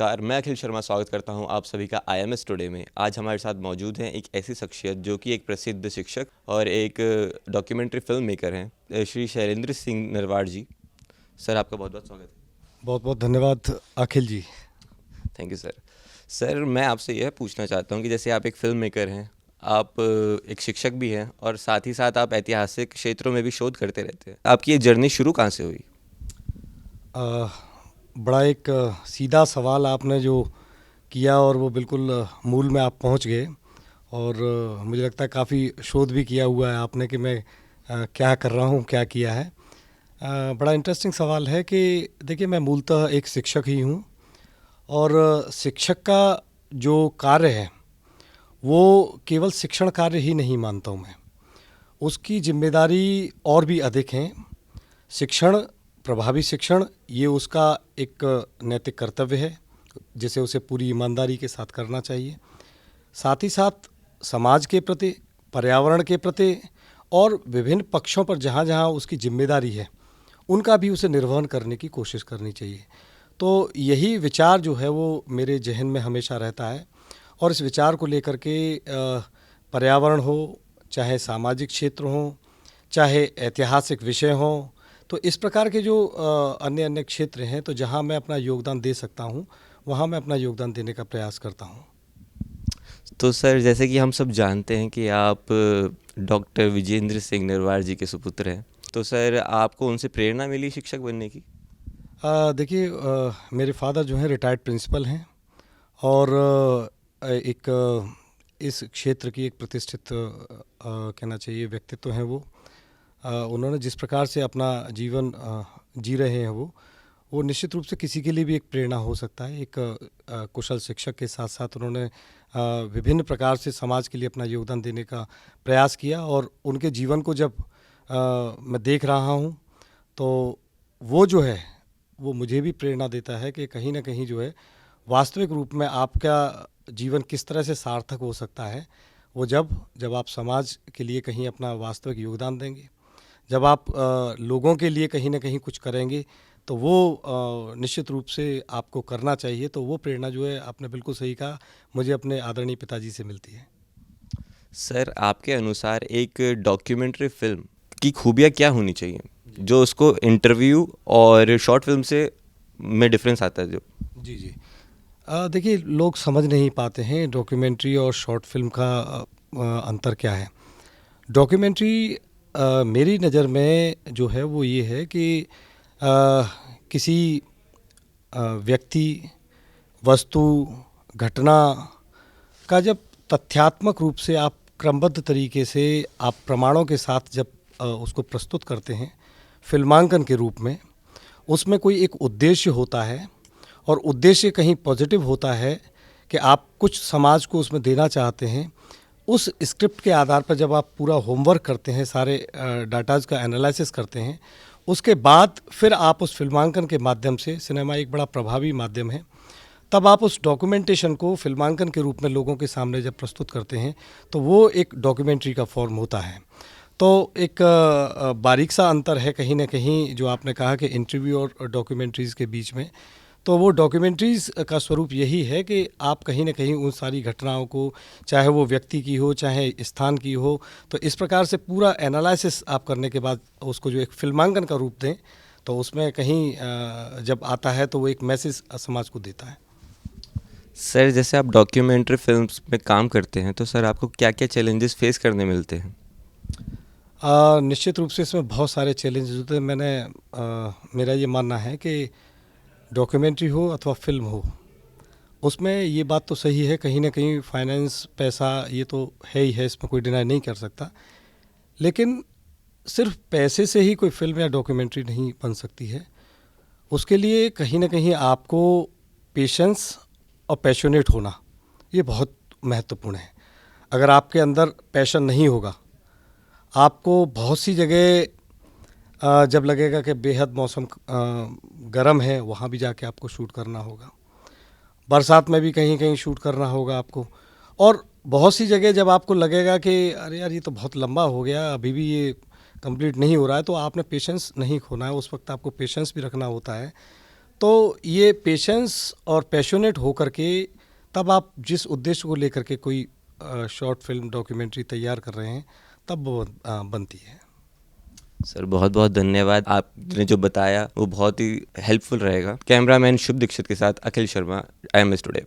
नमस्कार, मैं अखिल शर्मा स्वागत करता हूं आप सभी का आईएमएस टुडे में। आज हमारे साथ मौजूद हैं एक ऐसी शख्सियत जो कि एक प्रसिद्ध शिक्षक और एक डॉक्यूमेंट्री फिल्म मेकर हैं, श्री शैलेंद्र सिंह नरवार जी। सर, आपका बहुत बहुत स्वागत है। बहुत बहुत धन्यवाद Akhil ji. Thank you sir. Sir, मैं आपसे यह पूछना चाहता हूं कि जैसे आप एक फिल्म मेकर हैं, आप एक शिक्षक भी हैं और साथ ही साथ आप ऐतिहासिक क्षेत्रों में भी शोध करते रहते हैं। आपकी ये जर्नी शुरू कहाँ से हुई? बड़ा एक सीधा सवाल आपने जो किया और वो बिल्कुल मूल में आप पहुंच गए। और मुझे लगता है काफ़ी शोध भी किया हुआ है आपने कि मैं क्या कर रहा हूं, क्या किया है। बड़ा इंटरेस्टिंग सवाल है कि देखिए, मैं मूलतः एक शिक्षक ही हूं और शिक्षक का जो कार्य है वो केवल शिक्षण कार्य ही नहीं मानता हूं मैं। उसकी जिम्मेदारी और भी अधिक हैं। शिक्षण, प्रभावी शिक्षण, ये उसका एक नैतिक कर्तव्य है जिसे उसे पूरी ईमानदारी के साथ करना चाहिए। साथ ही साथ समाज के प्रति, पर्यावरण के प्रति और विभिन्न पक्षों पर जहाँ जहाँ उसकी जिम्मेदारी है उनका भी उसे निर्वहन करने की कोशिश करनी चाहिए। तो यही विचार जो है वो मेरे जहन में हमेशा रहता है और इस विचार को लेकर के पर्यावरण हो, चाहे सामाजिक क्षेत्र हो, चाहे ऐतिहासिक विषय हों, तो इस प्रकार के जो अन्य अन्य क्षेत्र हैं तो जहाँ मैं अपना योगदान दे सकता हूँ वहाँ मैं अपना योगदान देने का प्रयास करता हूँ। तो सर, जैसे कि हम सब जानते हैं कि आप डॉक्टर विजेंद्र सिंह नरवार जी के सुपुत्र हैं, तो सर आपको उनसे प्रेरणा मिली शिक्षक बनने की? देखिए, मेरे फादर जो हैं रिटायर्ड प्रिंसिपल हैं और एक इस क्षेत्र की एक प्रतिष्ठित कहना चाहिए व्यक्तित्व हैं वो। उन्होंने जिस प्रकार से अपना जीवन जी रहे हैं वो निश्चित रूप से किसी के लिए भी एक प्रेरणा हो सकता है। एक कुशल शिक्षक के साथ साथ उन्होंने विभिन्न प्रकार से समाज के लिए अपना योगदान देने का प्रयास किया और उनके जीवन को जब मैं देख रहा हूँ तो वो जो है वो मुझे भी प्रेरणा देता है कि कहीं ना कहीं जो है वास्तविक रूप में आपका जीवन किस तरह से सार्थक हो सकता है वो जब जब आप समाज के लिए कहीं अपना वास्तविक योगदान देंगे, जब आप लोगों के लिए कहीं ना कहीं कुछ करेंगे तो वो निश्चित रूप से आपको करना चाहिए। तो वो प्रेरणा जो है, आपने बिल्कुल सही कहा, मुझे अपने आदरणीय पिताजी से मिलती है। सर, आपके अनुसार एक डॉक्यूमेंट्री फिल्म की खूबियाँ क्या होनी चाहिए जो उसको इंटरव्यू और शॉर्ट फिल्म से में डिफरेंस आता है जो? जी जी। देखिए, लोग समझ नहीं पाते हैं डॉक्यूमेंट्री और शॉर्ट फिल्म का अंतर क्या है। डॉक्यूमेंट्री मेरी नज़र में जो है वो ये है कि किसी व्यक्ति, वस्तु, घटना का जब तथ्यात्मक रूप से आप क्रमबद्ध तरीके से आप प्रमाणों के साथ जब उसको प्रस्तुत करते हैं फिल्मांकन के रूप में, उसमें कोई एक उद्देश्य होता है और उद्देश्य कहीं पॉजिटिव होता है कि आप कुछ समाज को उसमें देना चाहते हैं। उस स्क्रिप्ट के आधार पर जब आप पूरा होमवर्क करते हैं, सारे डाटाज का एनालिसिस करते हैं, उसके बाद फिर आप उस फिल्मांकन के माध्यम से, सिनेमा एक बड़ा प्रभावी माध्यम है, तब आप उस डॉक्यूमेंटेशन को फिल्मांकन के रूप में लोगों के सामने जब प्रस्तुत करते हैं तो वो एक डॉक्यूमेंट्री का फॉर्म होता है। तो एक बारीक सा अंतर है कहीं ना कहीं जो आपने कहा कि इंटरव्यू और डॉक्यूमेंट्रीज़ के बीच में। तो वो डॉक्यूमेंट्रीज़ का स्वरूप यही है कि आप कहीं ना कहीं उन सारी घटनाओं को, चाहे वो व्यक्ति की हो चाहे स्थान की हो, तो इस प्रकार से पूरा एनालिसिस आप करने के बाद उसको जो एक फिल्मांकन का रूप दें तो उसमें कहीं जब आता है तो वो एक मैसेज समाज को देता है। सर, जैसे आप डॉक्यूमेंट्री फिल्म्स में काम करते हैं तो सर आपको क्या क्या चैलेंजेस फेस करने मिलते हैं? निश्चित रूप से इसमें बहुत सारे चैलेंजेस होते हैं। मेरा ये मानना है कि डॉक्यूमेंट्री हो अथवा फिल्म हो, उसमें ये बात तो सही है, कहीं ना कहीं फाइनेंस, पैसा, ये तो है ही है, इसमें कोई डिनाई नहीं कर सकता। लेकिन सिर्फ पैसे से ही कोई फिल्म या डॉक्यूमेंट्री नहीं बन सकती है। उसके लिए कहीं ना कहीं आपको पेशेंस और पैशनेट होना ये बहुत महत्वपूर्ण है। अगर आपके अंदर पैशन नहीं होगा, आपको बहुत सी जगह जब लगेगा कि बेहद मौसम गर्म है वहाँ भी जाके आपको शूट करना होगा, बरसात में भी कहीं कहीं शूट करना होगा आपको, और बहुत सी जगह जब आपको लगेगा कि अरे यार ये तो बहुत लंबा हो गया, अभी भी ये कंप्लीट नहीं हो रहा है, तो आपने पेशेंस नहीं खोना है, उस वक्त आपको पेशेंस भी रखना होता है। तो ये पेशेंस और पैशनेट हो करके तब आप जिस उद्देश्य को लेकर के कोई शॉर्ट फिल्म डॉक्यूमेंट्री तैयार कर रहे हैं तब वो बनती है। सर बहुत बहुत धन्यवाद, आपने जो बताया वो बहुत ही हेल्पफुल रहेगा। कैमरामैन शुभ दीक्षित के साथ अखिल शर्मा, IMS टुडे।